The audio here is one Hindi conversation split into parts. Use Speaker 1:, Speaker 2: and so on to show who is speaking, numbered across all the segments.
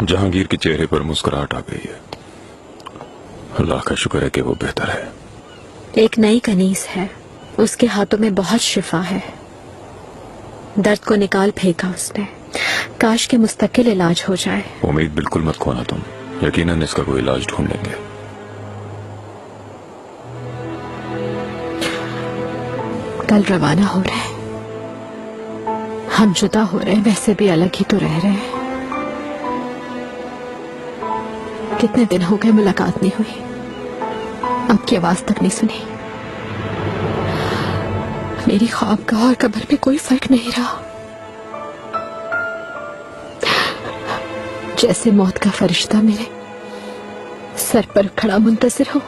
Speaker 1: जहांगीर के चेहरे पर मुस्कुराहट आ गई है। अल्लाह का शुक्र है कि वो बेहतर है।
Speaker 2: एक नई कनीज है, उसके हाथों में बहुत शिफा है। दर्द को निकाल फेंका उसने। काश के मुस्तकिल इलाज हो जाए।
Speaker 1: उम्मीद बिल्कुल मत खोना तुम, यकीनन इसका कोई इलाज ढूंढ लेंगे।
Speaker 2: कल रवाना हो रहे हैं। हम जुदा हो रहे हैं, वैसे भी अलग ही तो रह रहे हैं। कितने दिन हो गए मुलाकात नहीं हुई, आपकी आवाज तक नहीं सुनी। मेरी ख्वाबगाह और कब्र में कोई फर्क नहीं रहा। जैसे मौत का फरिश्ता मेरे सर पर खड़ा मुंतजिर हो।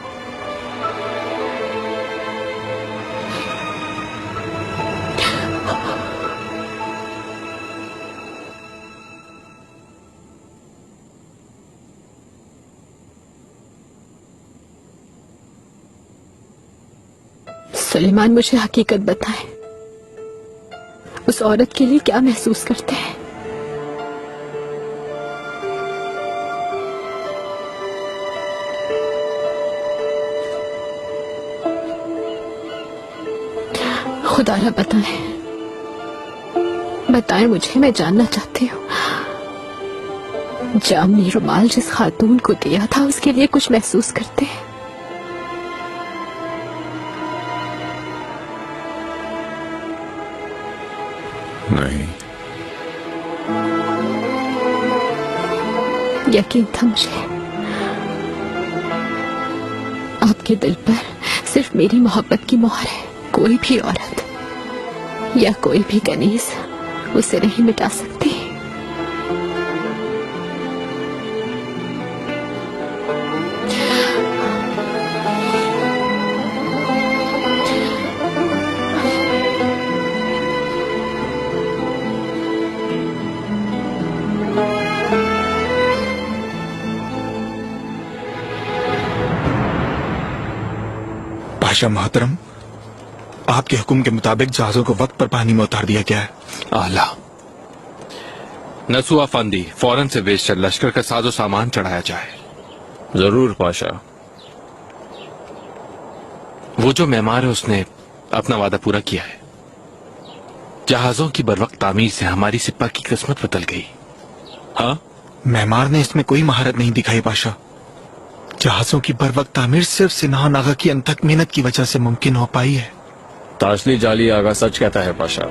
Speaker 2: सुलेमान, मुझे हकीकत बताएं, उस औरत के लिए क्या महसूस करते हैं? खुदारा बताएं, बताएं मुझे, मैं जानना चाहती हूँ। जामनी रुमाल जिस खातून को दिया था, उसके लिए कुछ महसूस करते हैं?
Speaker 1: नहीं।
Speaker 2: यकीन था मुझे, आपके दिल पर सिर्फ मेरी मोहब्बत की मोहर है। कोई भी औरत या कोई भी कनीज उसे नहीं मिटा सकती।
Speaker 3: पाशा मोहतरम, आपके हुक्म के मुताबिक जहाजों को वक्त पर पानी में उतार दिया गया है।
Speaker 4: आला नसुआ फंदी, फौरन से बेशतर लश्कर का साजो सामान चढ़ाया जाए।
Speaker 5: जरूर पाशा।
Speaker 4: वो जो मेहमान है उसने अपना वादा पूरा किया है। जहाजों की बरवक्त तामीर से हमारी सिप्पा की किस्मत बदल गई। हाँ,
Speaker 3: मेहमान ने इसमें कोई महारत नहीं दिखाई पाशा। जहाजों की बरवक्त तामीर सिर्फ सिन्हा नागा की अनथक मेहनत की वजह से मुमकिन हो पाई है।
Speaker 5: ताशली जाली आगा सच कहता है पाशा।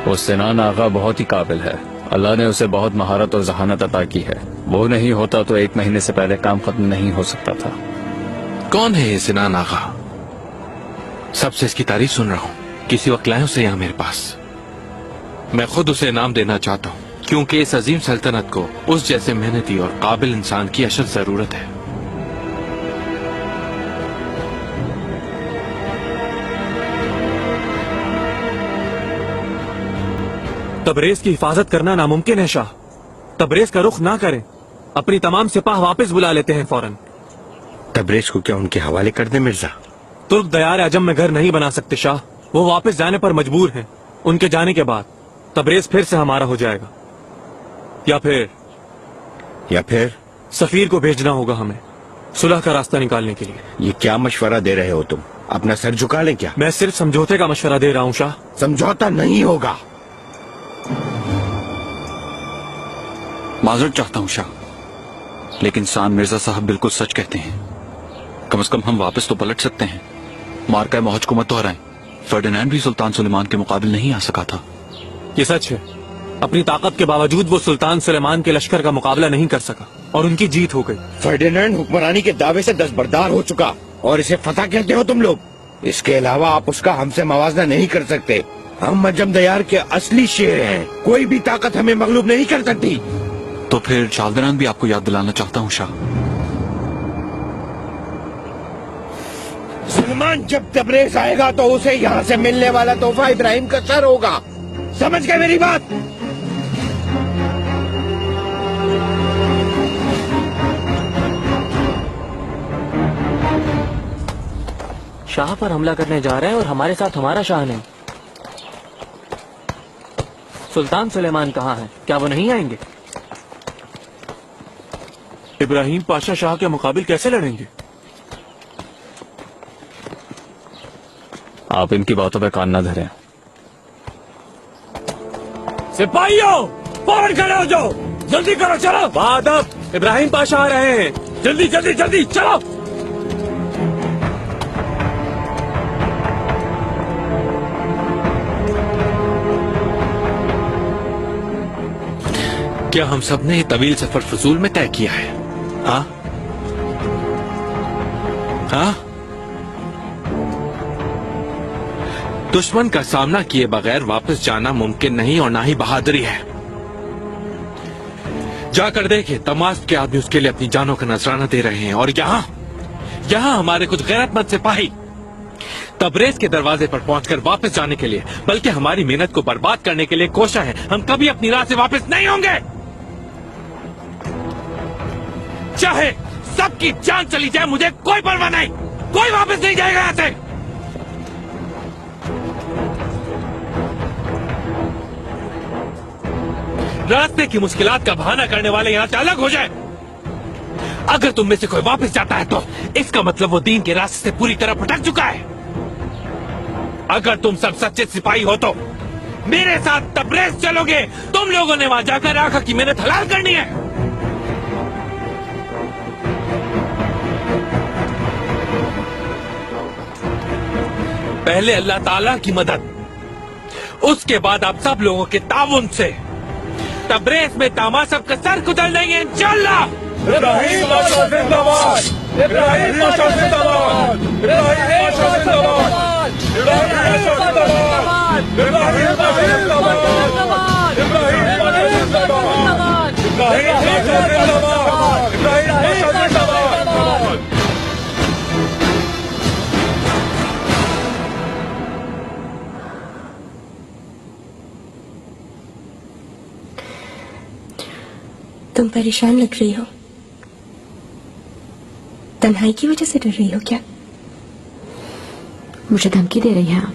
Speaker 5: वो सिनान आगा बहुत ही काबिल है। अल्लाह ने उसे बहुत महारत और जहानत अता की है। वो नहीं होता तो 1 महीने से पहले काम खत्म नहीं हो सकता था।
Speaker 4: कौन है ये सिनान आगा? सबसे इसकी तारीफ सुन रहा हूँ। किसी वक्त लाए उसे यहाँ मेरे पास। मैं खुद उसे इनाम देना चाहता हूँ, क्योंकि इस अजीम सल्तनत को उस जैसे मेहनती और काबिल इंसान की अशद जरूरत है।
Speaker 6: तबरेज की हिफाजत करना नामुमकिन है शाह। तबरेज का रुख ना करें, अपनी तमाम सिपाह वापस बुला लेते हैं फौरन।
Speaker 7: तबरेज को क्या उनके हवाले कर दे मिर्जा?
Speaker 6: तुर्क दयार आजम में घर नहीं बना सकते शाह। वो वापस जाने पर मजबूर हैं। उनके जाने के बाद तबरेज फिर से हमारा हो जाएगा। या फिर सफीर को भेजना होगा हमें सुलह का रास्ता निकालने के लिए।
Speaker 7: ये क्या मशवरा दे रहे हो तुम? अपना सर झुका लें क्या?
Speaker 6: मैं सिर्फ समझौते का मशवरा दे रहा हूँ शाह।
Speaker 7: समझौता नहीं होगा।
Speaker 8: माजरत चाहता हूँ शाह, लेकिन सान मिर्जा साहब बिल्कुल सच कहते हैं। कम से कम हम वापस तो पलट सकते हैं। मार्का महज को मत दोहराएं। फर्डिनैंड भी सुल्तान सुलेमान के मुकाबले नहीं आ सका था।
Speaker 6: ये सच है। अपनी ताकत के बावजूद वो सुल्तान सुलेमान के लश्कर का मुकाबला नहीं कर सका और उनकी जीत हो गई।
Speaker 7: फर्डिनैंड हुक्मरानी के दावे से दस्तबरदार हो चुका और इसे फतह कहते हो तुम लोग। इसके अलावा आप उसका हमसे मवाजना नहीं कर सकते। हम मजम दयार के असली शेर हैं। कोई भी ताकत हमें मगलूब नहीं कर सकती।
Speaker 8: तो फिर चालदरान भी आपको याद दिलाना चाहता हूँ शाह।
Speaker 7: सुलेमान जब तबरेज आएगा तो उसे यहाँ से मिलने वाला तोहफा इब्राहिम का सर होगा। समझ गए मेरी बात?
Speaker 9: शाह पर हमला करने जा रहे हैं और हमारे साथ हमारा शाह नहीं। सुल्तान सुलेमान कहाँ है? क्या वो नहीं आएंगे?
Speaker 6: इब्राहिम पाशा शाह के मुकाबिल कैसे लड़ेंगे?
Speaker 5: आप इनकी बातों पे कान न धरें।
Speaker 6: सिपाहियों, फौरन खड़े हो जाओ, जल्दी करो, चलो। बादब, इब्राहिम पाशा आ रहे हैं, जल्दी जल्दी जल्दी चलो।
Speaker 4: क्या हम सब ने ये तवील सफर फजूल में तय किया है? हाँ हाँ, दुश्मन का सामना किए बगैर वापस जाना मुमकिन नहीं और ना ही बहादुरी है। जाकर देखे, तमाश के आदमी उसके लिए अपनी जानों का नजराना दे रहे हैं और यहाँ हमारे कुछ गैरतमंद सिपाही तबरेज के दरवाजे पर पहुंचकर वापस जाने के लिए, बल्कि हमारी मेहनत को बर्बाद करने के लिए कोशा है। हम कभी अपनी राह से वापस नहीं होंगे, चाहे सबकी जान चली जाए, मुझे कोई परवाह नहीं। कोई वापस नहीं जाएगा यहाँ से। रास्ते की मुश्किलात का बहाना करने वाले यहाँ से अलग हो जाए। अगर तुम में से कोई वापस जाता है तो इसका मतलब वो दीन के रास्ते से पूरी तरह भटक चुका है। अगर तुम सब सच्चे सिपाही हो तो मेरे साथ तबरेज चलोगे। तुम लोगों ने वहां जाकर आका की मेहनत हलाल करनी है। पहले अल्लाह ताला की मदद, उसके बाद आप सब लोगों के ताउन से तबरेज में तामाशब का सर कुचल देंगे इंशाअल्लाह।
Speaker 6: इब्राहिम पाशा जिंदाबाद, इब्राहिम पाशा जिंदाबाद, इब्राहिम पाशा जिंदाबाद, इब्राहिम पाशा जिंदाबाद, इब्राहिम पाशा जिंदाबाद, इब्राहिम पाशा जिंदाबाद, इब्राहिम पाशा जिंदाबाद, इब्राहिम पाशा जिंदाबाद।
Speaker 2: तुम परेशान लग रही हो। तन्हाई की वजह से डर रही हो क्या? मुझे धमकी दे रही हैं आप?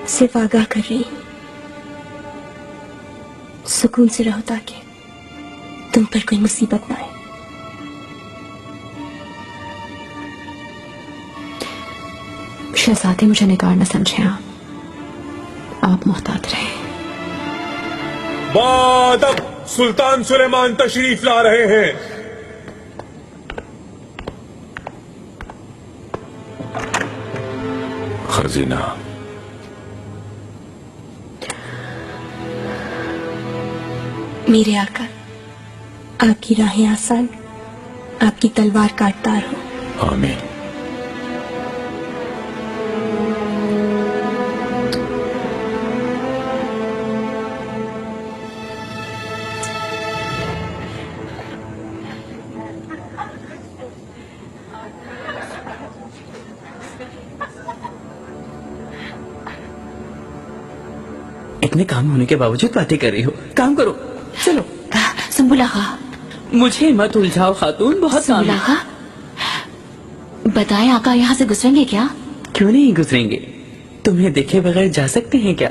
Speaker 2: सिर्फ आगाह कर रही हूं, सुकून से रहो ताकि तुम पर कोई मुसीबत ना आए। शहजादे मुझे निकार न समझे आप मोहतात रहे।
Speaker 6: बादब, सुल्तान सुलेमान तशरीफ ला रहे हैं।
Speaker 1: खजीना,
Speaker 2: मेरे आका, आपकी राहें आसान, आपकी तलवार काटदार हो।
Speaker 1: आमीन।
Speaker 10: इतने काम होने के बावजूद बातें कर रही हो। काम करो, चलो।
Speaker 2: सुंबुल आगा,
Speaker 10: मुझे मत उलझाओ खातून, बहुत काम
Speaker 2: सुंबुल
Speaker 10: है।
Speaker 2: आगा, बताएं आका यहाँ से गुजरेंगे क्या?
Speaker 10: क्यों नहीं गुजरेंगे? तुम्हें देखे बगैर जा सकते हैं क्या?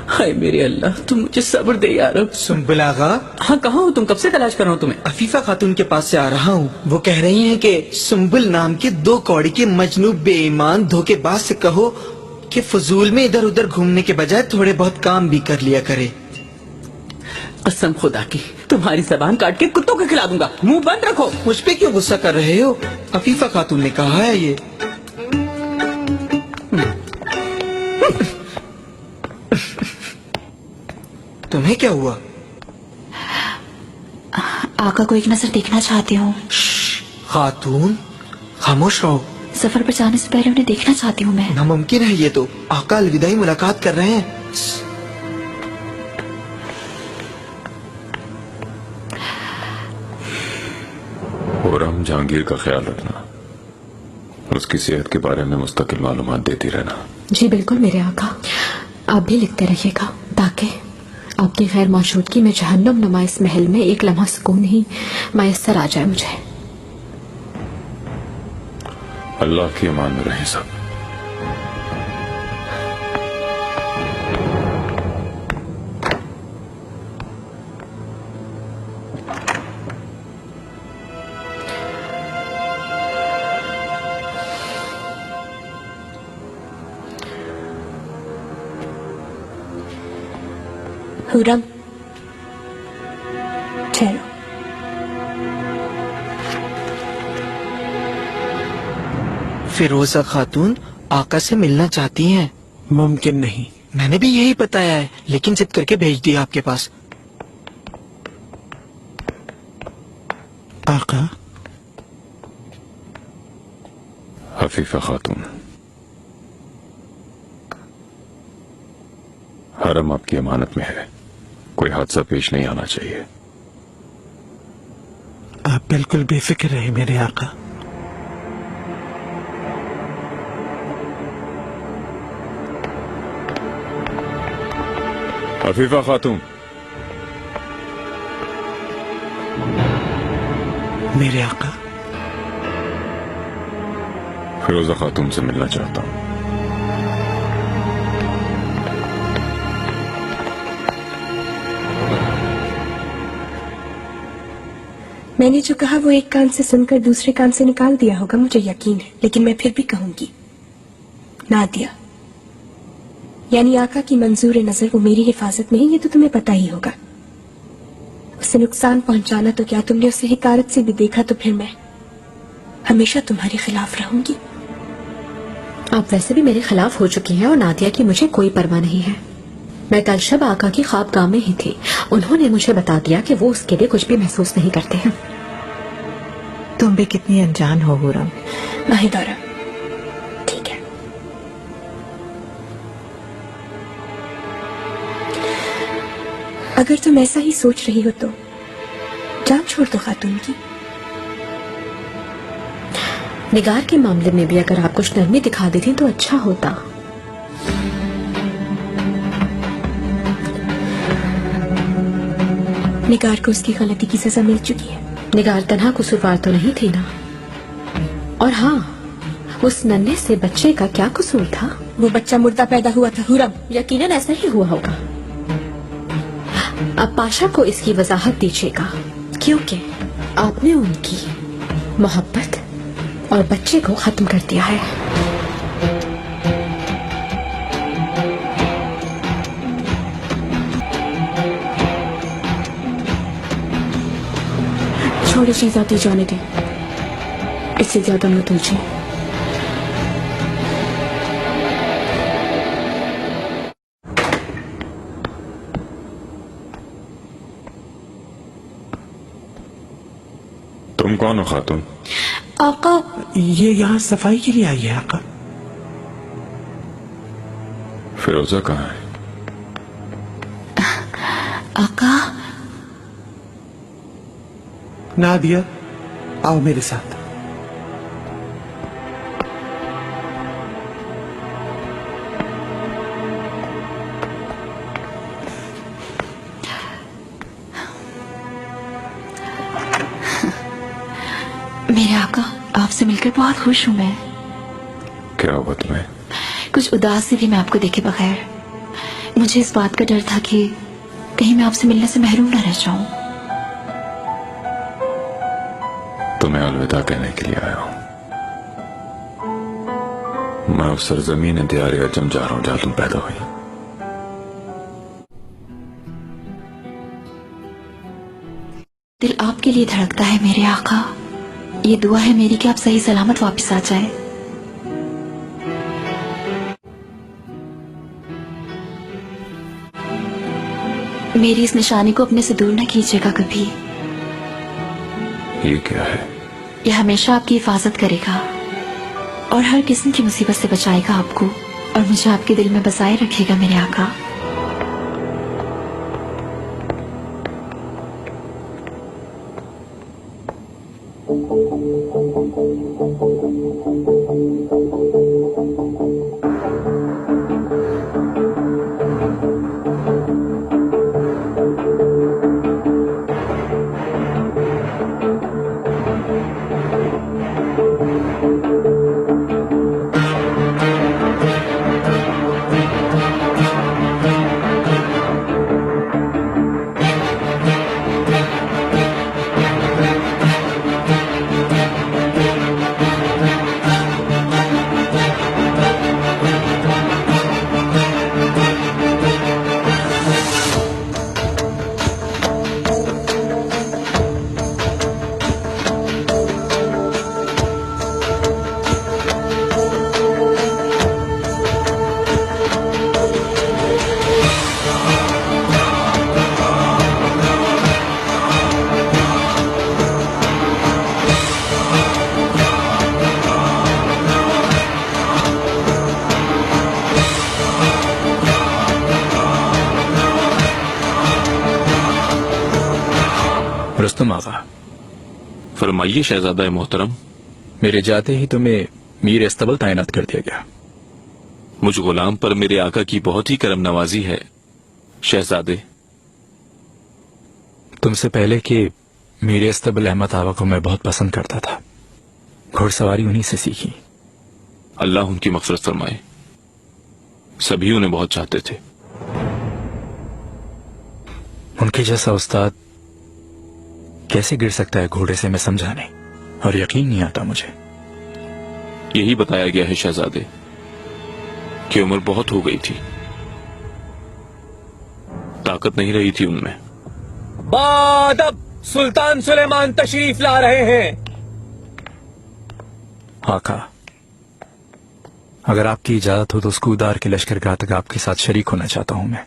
Speaker 10: हाय मेरे अल्लाह, तुम मुझे सब्र दे यार।
Speaker 3: सुंबुल आगा,
Speaker 10: हाँ कहाँ हो तुम? कब से तलाश कर रहा हूँ तुम्हें।
Speaker 3: अफीफा खातून के पास से आ रहा हूँ। वो कह रही हैं कि सुंबुल नाम के 2 कौड़ी के मजनू बेईमान धोखेबाज से कहो कि फजूल में इधर उधर घूमने के बजाय थोड़े बहुत काम भी कर लिया करे।
Speaker 10: कसम खुदा की, तुम्हारी जबान काट के कुत्तों को खिला दूंगा। मुंह बंद रखो।
Speaker 3: मुझ पे क्यों गुस्सा कर रहे हो? अफीफा खातून ने कहा है ये। तुम्हें क्या हुआ?
Speaker 2: आका को एक नजर देखना चाहती हूँ।
Speaker 3: खातून, खामोश रहो।
Speaker 2: सफर पर जाने से पहले उन्हें देखना चाहती हूँ मैं।
Speaker 3: नामुमकिन है ये तो। आका अलविदाई मुलाकात कर रहे हैं।
Speaker 1: और हम जहांगीर का ख्याल रखना, उसकी सेहत के बारे में मुस्तकिल मालूमात देती रहना।
Speaker 2: जी बिल्कुल मेरे आका, आप भी लिखते रहिएगा ताकि आपकी खैर मौजूदगी में जहन्नुम नुमा इस महल में एक लम्हा सुकून ही मैसर आ जाए मुझे।
Speaker 1: अल्लाह की अमान में रहें सब।
Speaker 2: हुरम, ठहरो।
Speaker 3: फिरोजा खातून आका से मिलना चाहती हैं।
Speaker 6: मुमकिन नहीं।
Speaker 3: मैंने भी यही बताया है, लेकिन जिद करके भेज दिया आपके पास।
Speaker 6: आका,
Speaker 1: हफीफा खातून, हरम आपकी अमानत में है, कोई हादसा पेश नहीं आना चाहिए।
Speaker 6: आप बिल्कुल बेफिक्र रहे मेरे आका।
Speaker 1: हफीफा खातून,
Speaker 6: मेरे आका,
Speaker 1: फिरोजा खातून से मिलना चाहता हूं।
Speaker 2: मैंने जो कहा वो एक कान से सुनकर दूसरे कान से निकाल दिया होगा, मुझे यकीन है, लेकिन मैं फिर भी कहूंगी। नादिया यानी आका की मंजूर नजर वो मेरी हिफाजत में है, ये तो तुम्हें पता ही होगा। उसे नुकसान पहुंचाना तो क्या, तुमने उसे हिकारत से भी देखा, तो फिर मैं हमेशा तुम्हारे खिलाफ रहूंगी। आप वैसे भी मेरे खिलाफ हो चुकी हैं और नादिया की मुझे कोई परवाह नहीं है। मैं कल शब आका की ख्वाबगाह में ही थी, उन्होंने मुझे बता दिया कि वो उसके लिए कुछ भी महसूस नहीं करते हैं।
Speaker 11: तुम भी कितनी अनजान हो हुरम।
Speaker 2: माहिदौरा, ठीक है। अगर तुम ऐसा ही सोच रही हो तो जान छोड़ दो खातून की। निगार के मामले में भी अगर आप कुछ नरमी दिखा देती तो अच्छा होता। निगार को उसकी गलती की सजा मिल चुकी है। निगार तन्हा कसूरवार तो नहीं थी ना। और हाँ, उस नन्हे से बच्चे का क्या कसूर था? वो बच्चा मुर्दा पैदा हुआ था हुरम। यकीनन ऐसा ही हुआ होगा। अब पाशा को इसकी वजाहत दीजिएगा, क्योंकि आपने उनकी मोहब्बत और बच्चे को खत्म कर दिया है। छोड़ी चीज आती जाने दे, इससे ज्यादा मत उलझे।
Speaker 1: तुम कौन हो खातून?
Speaker 2: आका,
Speaker 6: ये यहाँ सफाई के लिए आई है आका।
Speaker 1: फिरोजा कहाँ है?
Speaker 11: आका,
Speaker 6: नादिया, आओ मेरे साथ।
Speaker 11: मेरे आका, आपसे मिलकर बहुत खुश हूँ मैं।
Speaker 1: क्या हुआ तुम्हें?
Speaker 11: कुछ उदास सी थी मैं आपको देखे बगैर। मुझे इस बात का डर था कि कहीं मैं आपसे मिलने से महरूम न रह जाऊं।
Speaker 1: तुम्हें अलविदा कहने के लिए आया हूं। मैं उस सरजमीन दियार अजम जा रहा हूं जहां तुम पैदा हुई।
Speaker 11: दिल आपके लिए धड़कता है मेरे आका। ये दुआ है मेरी कि आप सही सलामत वापस आ जाए। मेरी इस निशानी को अपने से दूर न कीजिएगा कभी।
Speaker 1: ये क्या है?
Speaker 11: यह हमेशा आपकी हिफाजत करेगा और हर किस्म की मुसीबत से बचाएगा आपको, और मुझे आपके दिल में बसाए रखेगा मेरे आका।
Speaker 5: रुस्तम आगा,
Speaker 4: फरमाइए शहजादा मोहतरम।
Speaker 5: मेरे जाते ही तुम्हें मीर इस्तबल तैनात कर दिया गया।
Speaker 4: मुझ गुलाम पर मेरे आका की बहुत ही करम नवाजी है शहजादे।
Speaker 5: तुमसे पहले कि मीर इस्तबल अहमद आगा को मैं बहुत पसंद करता था। घुड़सवारी उन्हीं से सीखी।
Speaker 4: अल्लाह उनकी मग़फ़िरत फरमाए। सभी उन्हें बहुत चाहते थे।
Speaker 5: उनके जैसा उस्ताद कैसे गिर सकता है घोड़े से, मैं समझा नहीं, और यकीन नहीं आता मुझे।
Speaker 4: यही बताया गया है शहजादे कि उम्र बहुत हो गई थी, ताकत नहीं रही थी उनमें।
Speaker 6: बादब सुल्तान सुलेमान तशरीफ ला रहे हैं।
Speaker 5: आका, अगर आपकी इजाजत हो तो स्कूदार के लश्करगाह तक आपके साथ शरीक होना चाहता हूं मैं।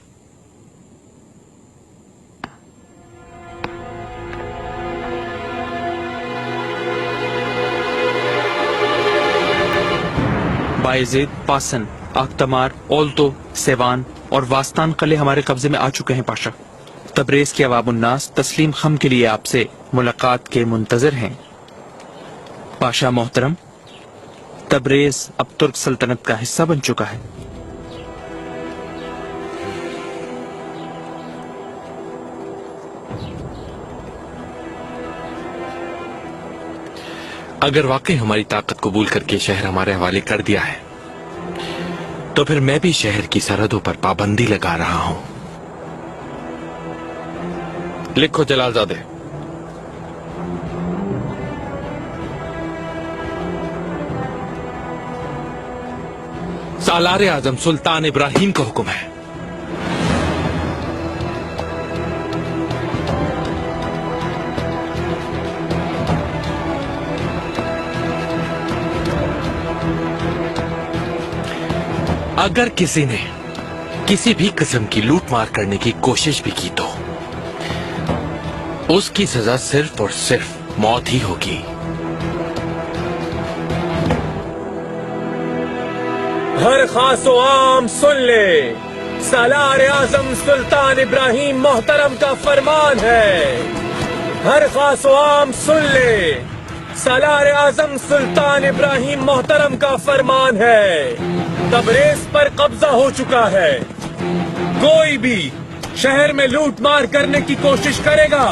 Speaker 12: बायज़ीद, पासन, आख्तमार, ओल्तो, सेवान और वास्तान कले हमारे कब्जे में आ चुके हैं पाशा। तबरेज के अवामुन्नास तस्लीम खम के लिए आपसे मुलाकात के मुंतजर हैं। पाशा मोहतरम, तबरेज अब तुर्क सल्तनत का हिस्सा बन चुका है।
Speaker 4: अगर वाकई हमारी ताकत कबूल करके शहर हमारे हवाले कर दिया है तो फिर मैं भी शहर की सरहदों पर पाबंदी लगा रहा हूं। लिखो जलालजादे। सालार आजम सुल्तान इब्राहिम का हुक्म है। अगर किसी ने किसी भी किस्म की लूट मार करने की कोशिश भी की तो उसकी सजा सिर्फ और सिर्फ मौत ही होगी।
Speaker 6: हर खास व आम सुन ले, सालार आजम सुल्तान इब्राहिम मोहतरम का फरमान है। हर खास व आम सुन ले, सालार आजम सुल्तान इब्राहिम मोहतरम का फरमान है। तबरेज पर कब्जा हो चुका है। कोई भी शहर में लूट मार करने की कोशिश करेगा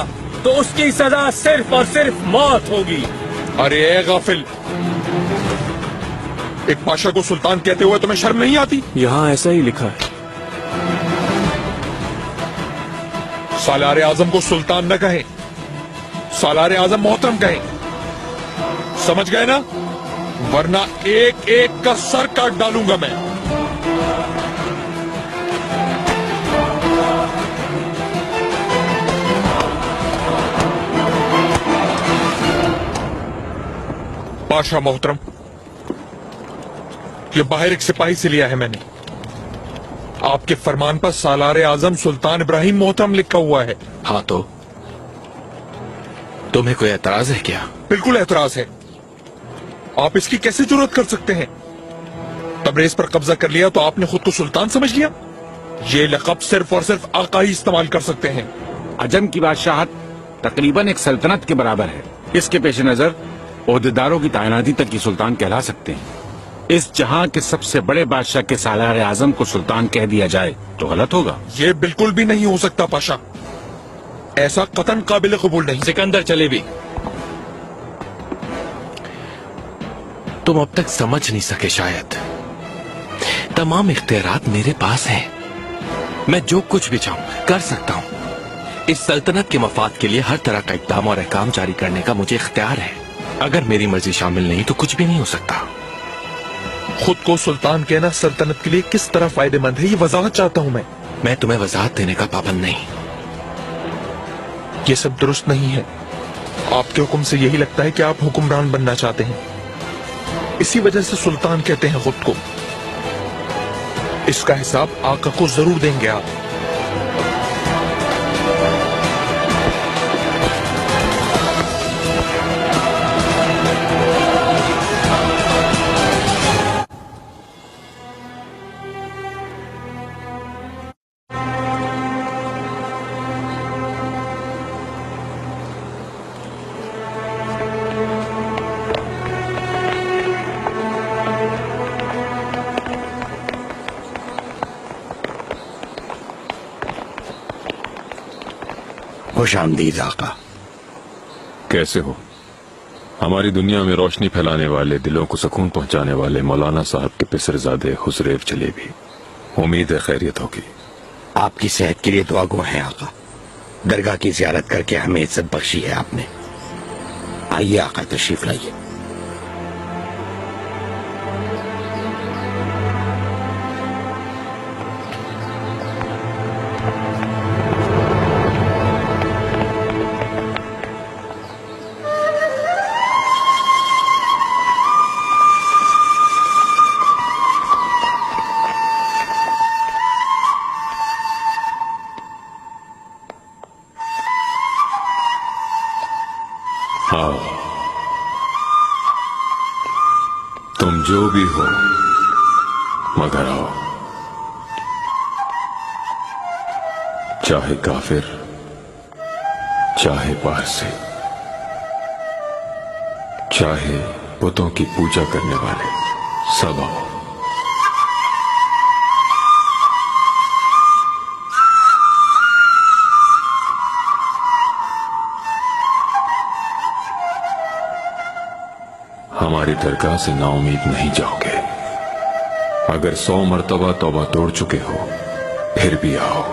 Speaker 6: तो उसकी सजा सिर्फ और सिर्फ मौत होगी।
Speaker 1: अरे गाफिल, एक पाशा को सुल्तान कहते हुए तुम्हें शर्म नहीं आती?
Speaker 6: यहाँ ऐसा ही लिखा है।
Speaker 1: सालार आजम को सुल्तान न कहें, सालार आजम मोहतरम कहें। समझ गए ना? वरना एक एक का सर काट डालूंगा मैं। पाशा मोहतरम, ये बाहर एक सिपाही से लिया है मैंने। आपके फरमान पर सालार आजम सुल्तान इब्राहिम मोहतरम लिखा हुआ है।
Speaker 4: हाँ तो तुम्हें कोई एतराज है क्या?
Speaker 1: बिल्कुल एतराज है। आप इसकी कैसे जुर्रत कर सकते हैं? तबरेज पर कब्जा कर लिया तो आपने खुद को सुल्तान समझ लिया। ये लक़ब सिर्फ और सिर्फ आका ही इस्तेमाल कर सकते हैं।
Speaker 7: अजम की बादशाहत तकरीबन एक सल्तनत के बराबर है। इसके पेश नजर ओहदेदारों की तैनाती तक की सुल्तान कहला सकते हैं। इस जहां के सबसे बड़े बादशाह के सालार आजम को सुल्तान कह दिया जाए तो गलत होगा।
Speaker 1: ये बिल्कुल भी नहीं हो सकता पाशा, ऐसा कतन काबिल कबूल नहीं।
Speaker 4: सिकंदर चले भी, तुम अब तक समझ नहीं सके शायद। तमाम इख्तियारात मेरे पास हैं। मैं जो कुछ भी चाहूं कर सकता हूं। इस सल्तनत के मफाद के लिए हर तरह का इक़दाम और अहकाम जारी करने का मुझे इख्तियार है। अगर मेरी मर्जी शामिल नहीं तो कुछ भी नहीं हो सकता।
Speaker 1: खुद को सुल्तान कहना सल्तनत के लिए किस तरह फायदेमंद है, ये वजाहत चाहता हूं मैं
Speaker 4: तुम्हें वजाहत देने का पाबंद नहीं।
Speaker 1: ये सब दुरुस्त नहीं है। आपके हुक्म से यही लगता है कि आप हुक्मरान बनना चाहते हैं, इसी वजह से सुल्तान कहते हैं खुद को। इसका हिसाब आका को जरूर देंगे आप।
Speaker 7: खुश आमदीद आका।
Speaker 13: कैसे हो? हमारी दुनिया में रोशनी फैलाने वाले, दिलों को सुकून पहुंचाने वाले मौलाना साहब के पिसरजादे हुसरेव जलेबी। उम्मीद है खैरियत होगी।
Speaker 7: आपकी सेहत के लिए दुआ गो है आका। दरगाह की जियारत करके हमें इज्जत बख्शी है आपने। आइए आका, तशरीफ लाइए।
Speaker 13: हाँ, तुम जो भी हो मगर आओ। चाहे काफिर, चाहे पारसी, चाहे बुतों की पूजा करने वाले, सब आओ। हमारी दरगाह से नाउमीद नहीं जाओगे। अगर 100 मर्तबा तौबा तोड़ चुके हो फिर भी आओ।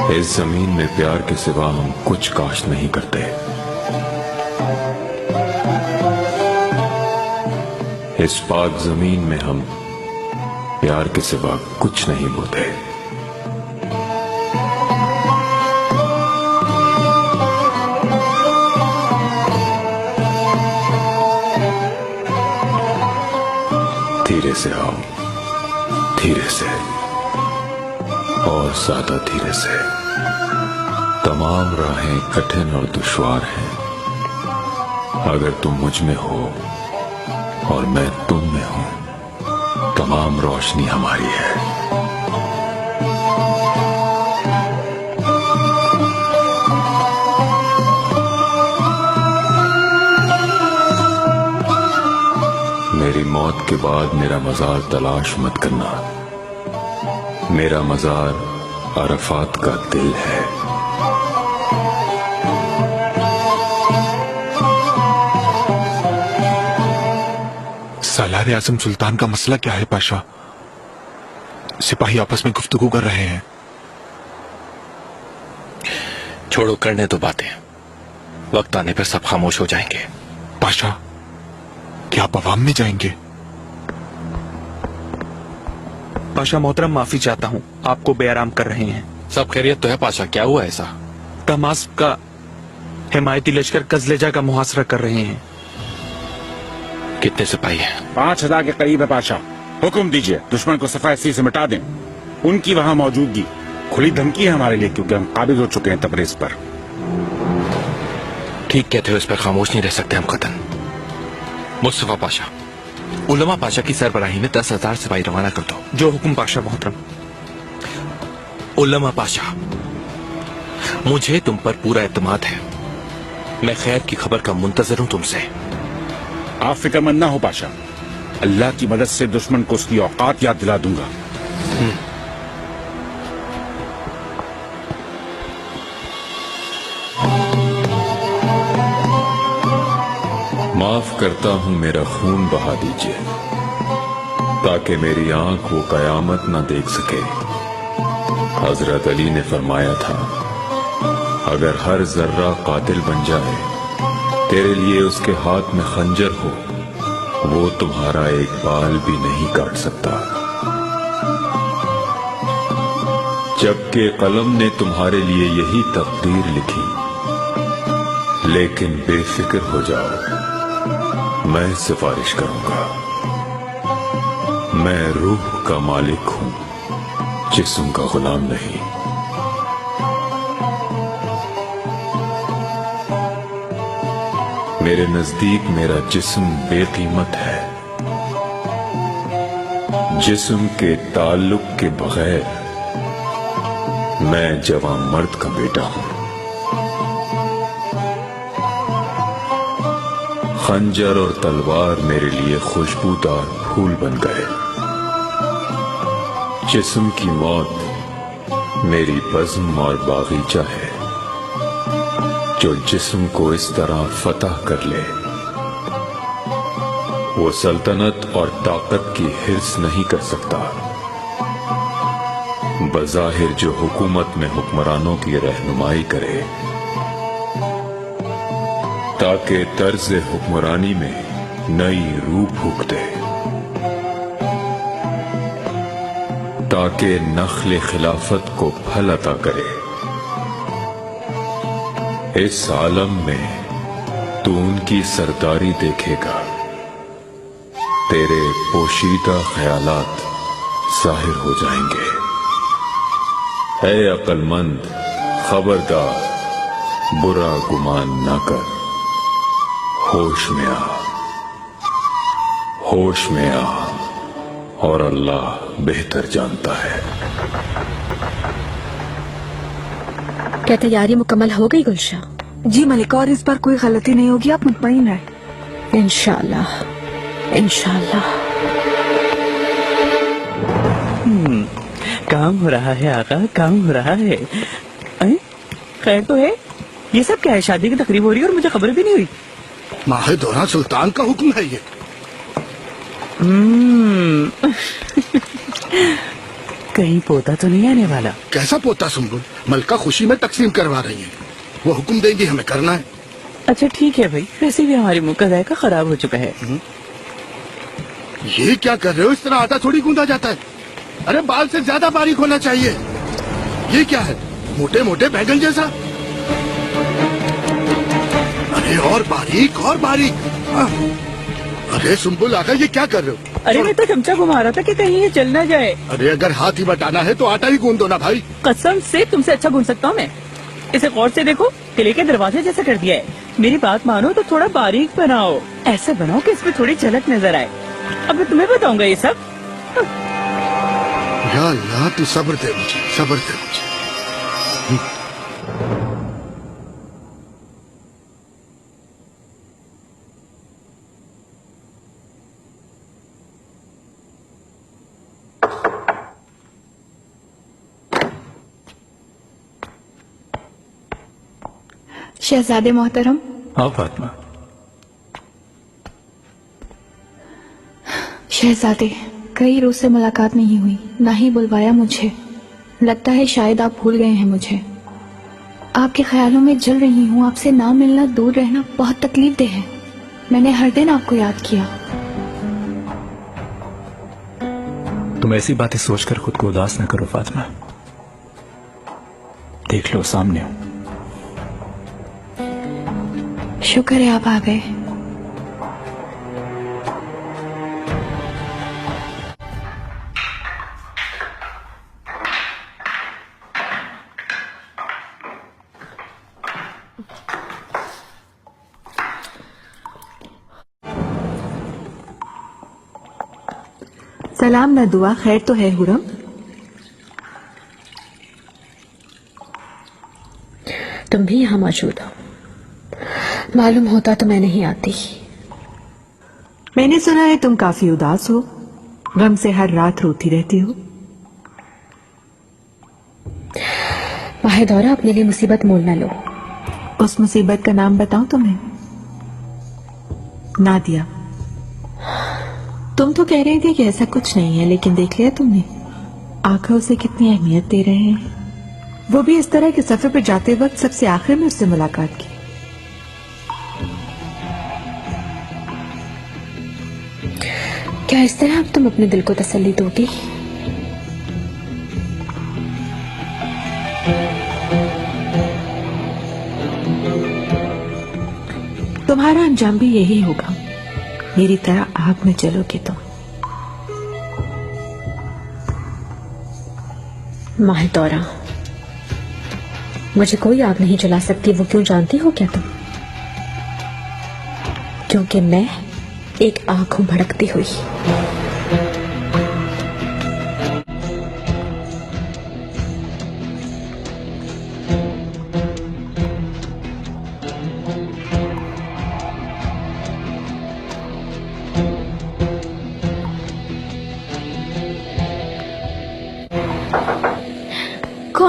Speaker 13: इस जमीन में प्यार के सिवा हम कुछ काश्त नहीं करते। इस पाक जमीन में हम प्यार के सिवा कुछ नहीं बोते। धीरे से आओ, धीरे से और ज्यादा धीरे से। तमाम राहें कठिन और दुश्वार हैं। अगर तुम मुझ में हो और मैं तुम में हूं, तमाम रोशनी हमारी है। मेरी मौत के बाद मेरा मजार तलाश मत करना। मेरा मजार अरफात का दिल है।
Speaker 1: सालार आजम सुल्तान का मसला क्या है पाशा? सिपाही आपस में गुफ्तगू कर रहे हैं।
Speaker 4: छोड़ो, करने दो बातें। वक्त आने पर सब खामोश हो जाएंगे।
Speaker 1: पाशा, क्या आप अवाम में जाएंगे?
Speaker 12: पाशा मोहतरम, माफी चाहता हूँ, आपको बेआराम कर रहे हैं।
Speaker 4: सब खैरियत तो है पाशा? क्या हुआ ऐसा?
Speaker 12: तमास का हिमायती लश्कर कजलेजा का मुहासरा कर रहे हैं।
Speaker 4: कितने सिपाही हैं?
Speaker 14: 5000 के करीब है पाशा। हुक्म दीजिए दुश्मन को सफाई से मिटा दें। उनकी वहां मौजूदगी खुली धमकी है हमारे लिए, क्योंकि हम काबिज हो चुके हैं तबरेज पर।
Speaker 4: ठीक कहते हो, इस पर खामोश नहीं रह सकते हम कतन। मुस्तफा पाशा, उलमा पाशा की सरबराही में 10,000 सिपाही रवाना कर दो।
Speaker 12: जो हुक्म पाशा मोहतरम।
Speaker 4: उलमा पाशा, मुझे तुम पर पूरा एतमाद है। मैं खैर की खबर का मुंतजर हूं तुमसे।
Speaker 14: आप फिक्रमंद ना हो पाशा, अल्लाह की मदद से दुश्मन को उसकी औकात याद दिला दूंगा।
Speaker 13: माफ करता हूं, मेरा खून बहा दीजिए ताकि मेरी आंख वो कयामत न देख सके। हजरत अली ने फरमाया था, अगर हर जर्रा कातिल बन जाए, तेरे लिए उसके हाथ में खंजर हो, वो तुम्हारा एक बाल भी नहीं काट सकता। जबकि कलम ने तुम्हारे लिए यही तकदीर लिखी। लेकिन बेफिक्र हो जाओ, मैं सिफारिश करूंगा। मैं रूह का मालिक हूं, जिस्म का गुलाम नहीं। मेरे नजदीक मेरा जिस्म बेकीमत है, जिस्म के ताल्लुक के बगैर मैं जवां मर्द का बेटा हूं। खंजर और तलवार मेरे लिए खुशबूदार फूल बन गए। जिस्म की मौत मेरी बज़्म और बागीचा है जो जिस्म को इस तरह फतह कर ले। वो सल्तनत और ताकत की हिर्स नहीं कर सकता। बज़ाहिर जो हुकूमत में हुक्मरानों की रहनुमाई करे ताकि तर्ज हुक्मरानी में नई रूह फूंक दे, ताकि नख्ल खिलाफत को फल अता करे। इस आलम में तू उनकी सरदारी देखेगा, तेरे पोशीदा ख्यालात जाहिर हो जाएंगे। ऐ अक्लमंद, खबरदार, बुरा गुमान ना कर। होश में आ, होश में आ, और अल्लाह बेहतर जानता है।
Speaker 2: क्या तैयारी मुकम्मल हो गई गुलशा?
Speaker 15: जी मलिका, और इस बार कोई गलती नहीं होगी, आप मुतमईन रहे।
Speaker 2: इंशाल्लाह इंशाल्लाह।
Speaker 10: काम हो रहा है आका, काम हो रहा है। खैर तो है? ये सब क्या है? शादी की तकरीब हो रही है और मुझे खबर भी नहीं हुई।
Speaker 16: माहिदोरा सुल्तान का हुक्म है ये।
Speaker 10: कहीं पोता तो नहीं आने वाला?
Speaker 16: कैसा पोता सुम्बुल? मलका खुशी में तकसीम करवा रही है, वो हुक्म देंगी, हमें करना है।
Speaker 10: अच्छा ठीक है भाई, वैसे भी हमारी मुंह का जायका खराब हो चुका है।
Speaker 16: ये क्या कर रहे हो? इस तरह आटा थोड़ी गूंदा जाता है। अरे बाल से ज्यादा बारीक होना चाहिए। ये क्या है? मोटे मोटे बैगन जैसा। अरे और बारीक और बारीक। अरे सुम्बुल आका, ये क्या कर रहे हो?
Speaker 10: अरे मैं तो चमचा घुमा रहा था कि कहीं ये चल ना जाए।
Speaker 16: अरे अगर हाथ ही बटाना है तो आटा ही गूंद दो ना भाई।
Speaker 10: कसम से तुमसे अच्छा गूंद सकता हूँ मैं। इसे गौर से देखो, किले के दरवाजे जैसा कर दिया है। मेरी बात मानो तो थोड़ा बारीक बनाओ, ऐसा बनाओ कि इसमें थोड़ी झलक नजर आए। अब मैं तुम्हें बताऊंगा ये सब।
Speaker 16: या अल्लाह, तू सब्र दे मुझे, सब्र दे मुझे।
Speaker 11: शहजादे मोहतरम।
Speaker 5: हाँ फातिमा।
Speaker 11: शहजादे, कई रोज से मुलाकात नहीं हुई, ना ही बुलवाया मुझे। लगता है शायद आप भूल गए हैं मुझे। आपके ख्यालों में जल रही हूँ। आपसे ना मिलना, दूर रहना बहुत तकलीफ देह है। मैंने हर दिन आपको याद किया।
Speaker 5: तुम ऐसी बातें सोचकर खुद को उदास न करो फातिमा। देख लो, सामने हो।
Speaker 11: शुक्र है आप आ गए।
Speaker 15: सलाम न दुआ, खैर तो है हुरम?
Speaker 2: तुम भी यहाँ मौजूद हो। मालूम होता तो मैं नहीं आती।
Speaker 15: मैंने सुना है तुम काफी उदास हो, गम से हर रात रोती रहती हो।
Speaker 2: माहिदौरा, अपने लिए मुसीबत मोल न लो।
Speaker 15: उस मुसीबत का नाम बताऊं तुम्हें? नादिया। तुम तो कह रहे थे कि ऐसा कुछ नहीं है, लेकिन देख लिया तुमने, आका उसे कितनी अहमियत दे रहे हैं। वो भी इस तरह के सफर पर जाते वक्त सबसे आखिर में उससे मुलाकात की।
Speaker 2: क्या इस तरह अब तुम अपने दिल को तसल्ली दोगी?
Speaker 15: तुम्हारा अंजाम भी यही होगा। मेरी तरह आग में जलोगे तुम।
Speaker 2: माहिदौरा, मुझे कोई आग नहीं जला सकती। वो क्यों जानती हो क्या तुम? क्योंकि मैं एक आग हूं भड़कती हुई।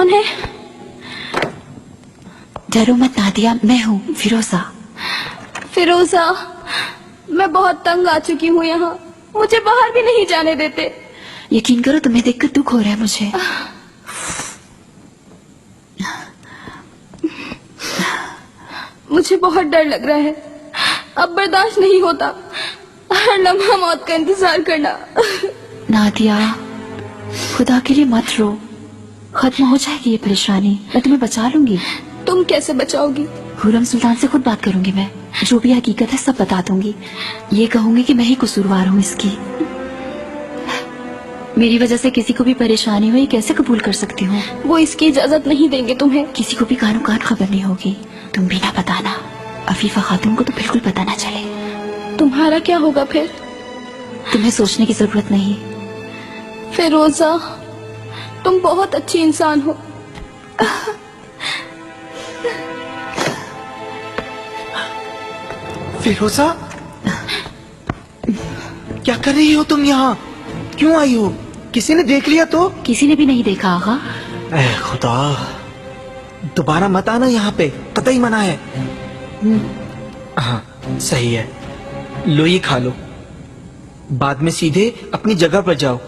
Speaker 11: कौन है? डरो मत नादिया, मैं हूँ फिरोजा। फिरोजा, मैं बहुत तंग आ चुकी हूँ यहाँ, मुझे बाहर भी नहीं जाने देते। यकीन करो तुम्हें देखकर दुख हो रहा है मुझे। मुझे बहुत डर लग रहा है, अब बर्दाश्त नहीं होता हर लम्हा मौत का इंतजार करना। नादिया, खुदा के लिए मत रो, खत्म हो जाएगी ये परेशानी, मैं तुम्हें बचा लूंगी। तुम कैसे बचाओगी? खुरम सुल्तान से खुद बात करूंगी मैं, जो भी हकीकत है सब बता दूंगी। ये कहूंगी कि मैं ही कसूरवार हूँ इसकी। मेरी वजह से किसी को भी परेशानी हो ये कैसे कबूल कर सकती हूँ? वो इसकी इजाजत नहीं देंगे तुम्हें। किसी को भी कानो कान खबर नहीं होगी, तुम भी ना बताना, अफीफा खातून को तो बिल्कुल पता ना चले। तुम्हारा क्या होगा फिर? तुम्हें सोचने की जरूरत नहीं। फिरोजा, तुम बहुत अच्छी इंसान हो।
Speaker 3: फिरोजा, क्या कर रही हो तुम यहाँ? क्यों आई हो? किसी ने देख लिया तो?
Speaker 11: किसी ने भी नहीं देखा आगा।
Speaker 3: ऐ खुदा, दोबारा मत आना यहाँ पे, कतई मना है। हाँ सही है, लो ये खा लो, बाद में सीधे अपनी जगह पर जाओ।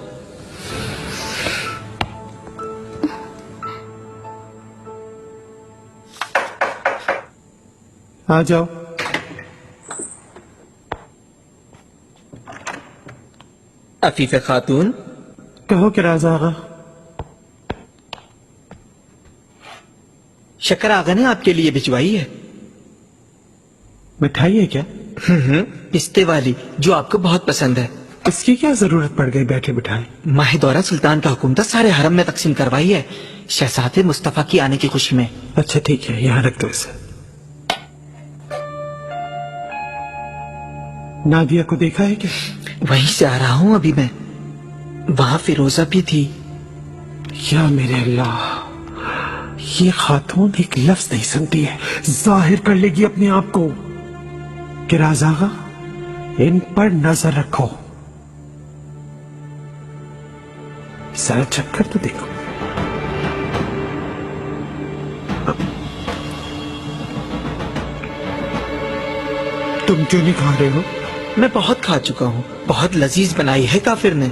Speaker 17: आ जाओ।
Speaker 3: अफीफा खातून,
Speaker 17: कहो किराज आगा।
Speaker 3: शक्कर आगा ने आपके लिए भिजवाई है।
Speaker 17: मिठाई है क्या?
Speaker 3: पिस्ते वाली, जो आपको बहुत पसंद है।
Speaker 17: इसकी क्या जरूरत पड़ गई बैठे बिठाए?
Speaker 3: माह दौरा सुल्तान का हुक्म था, सारे हरम में तकसीम करवाई है, शहजादे मुस्तफा की आने की खुशी में।
Speaker 17: अच्छा ठीक है, यहाँ रख दो इसे। नादिया को देखा है क्या?
Speaker 3: वहीं से आ रहा हूँ अभी मैं, वहां फिरोजा भी थी।
Speaker 17: या मेरे अल्लाह, ये खातून एक लफ्ज नहीं सुनती है, जाहिर कर लेगी अपने आप को। किराज आगा, इन पर नजर रखो। सारा चक्कर तो देखो। तुम क्यों नहीं खा रहे हो?
Speaker 3: मैं बहुत खा चुका हूँ, बहुत लजीज बनाई है काफिर ने।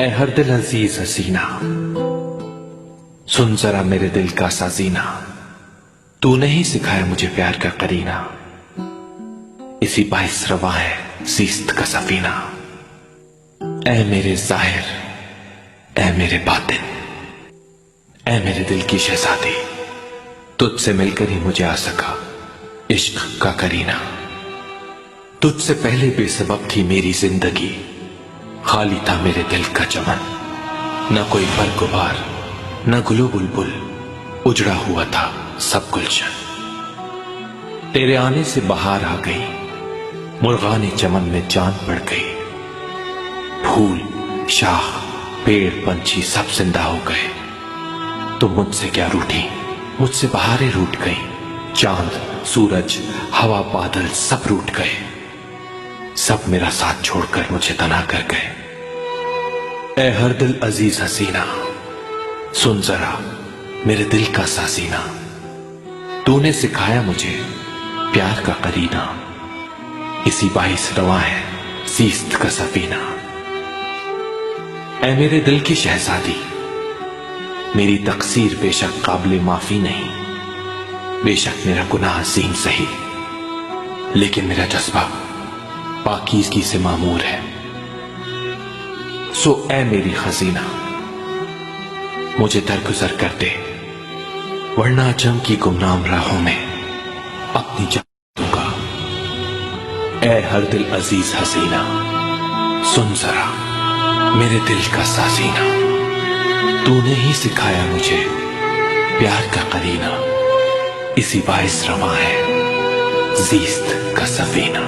Speaker 4: ऐ हर दिल अजीज हसीना, सुन जरा मेरे दिल का साजीना, तूने ही सिखाया मुझे प्यार का करीना, इसी बाइस रवा है सीस्त का सफीना। ऐ मेरे जाहिर, ऐ मेरे बातिन, ऐ मेरे दिल की शहजादी, तुझसे मिलकर ही मुझे आ सका इश्क का करीना। तुझसे पहले बेसबब थी मेरी जिंदगी, खाली था मेरे दिल का चमन, न कोई पर गुबार न गुलो बुलबुल, उजड़ा हुआ था सब गुलशन। तेरे आने से बाहर आ गई, मुर्गानी चमन में जान पड़ गई, फूल शाख पेड़ पंछी सब जिंदा हो गए। तुम मुझसे क्या रूठी, मुझसे बहारें रूठ गई, चांद सूरज हवा बादल सब रूठ गए, सब मेरा साथ छोड़कर मुझे तना कर गए। ऐ हर दिल अजीज हसीना, सुन जरा मेरे दिल का सासीना, तूने सिखाया मुझे प्यार का करीना, इसी बाइस रवा है सीस्त का सफीना। ऐ मेरे दिल की शहजादी, मेरी तकसीर बेशक काबिल माफी नहीं, बेशक मेरा गुनाह अजीम सही, लेकिन मेरा जज्बा पाकीज़गी से मामूर है। सो ऐ मेरी खजीना, मुझे दरगुजर कर दे, वरना जंग की गुमनाम राहों में अपनी जान दूंगा। ऐ हर दिल अजीज हसीना, सुन जरा मेरे दिल का साजीना, तूने ही सिखाया मुझे प्यार का करीना, इसी बाइस रवा है जीस्त का सफीना।